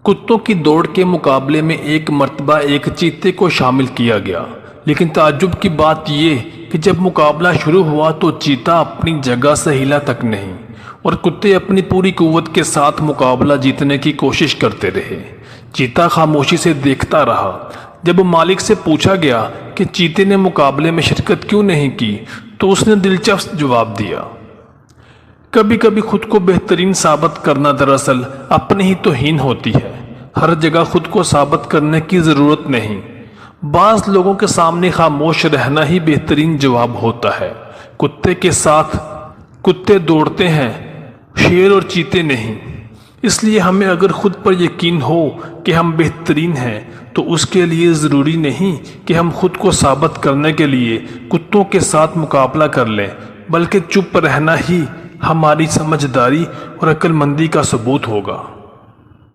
کتوں کی دوڑ کے مقابلے میں ایک مرتبہ ایک چیتے کو شامل کیا گیا، لیکن تعجب کی بات یہ کہ جب مقابلہ شروع ہوا تو چیتا اپنی جگہ سے ہلا تک نہیں، اور کتے اپنی پوری قوت کے ساتھ مقابلہ جیتنے کی کوشش کرتے رہے۔ چیتا خاموشی سے دیکھتا رہا۔ جب مالک سے پوچھا گیا کہ چیتے نے مقابلے میں شرکت کیوں نہیں کی تو اس نے دلچسپ جواب دیا، کبھی کبھی خود کو بہترین ثابت کرنا دراصل اپنی ہی توہین ہوتی ہے۔ ہر جگہ خود کو ثابت کرنے کی ضرورت نہیں، بعض لوگوں کے سامنے خاموش رہنا ہی بہترین جواب ہوتا ہے۔ کتے کے ساتھ کتے دوڑتے ہیں، شیر اور چیتے نہیں۔ اس لیے ہمیں اگر خود پر یقین ہو کہ ہم بہترین ہیں تو اس کے لیے ضروری نہیں کہ ہم خود کو ثابت کرنے کے لیے کتوں کے ساتھ مقابلہ کر لیں، بلکہ چپ رہنا ہی ہماری سمجھداری اور عقل مندی کا ثبوت ہوگا۔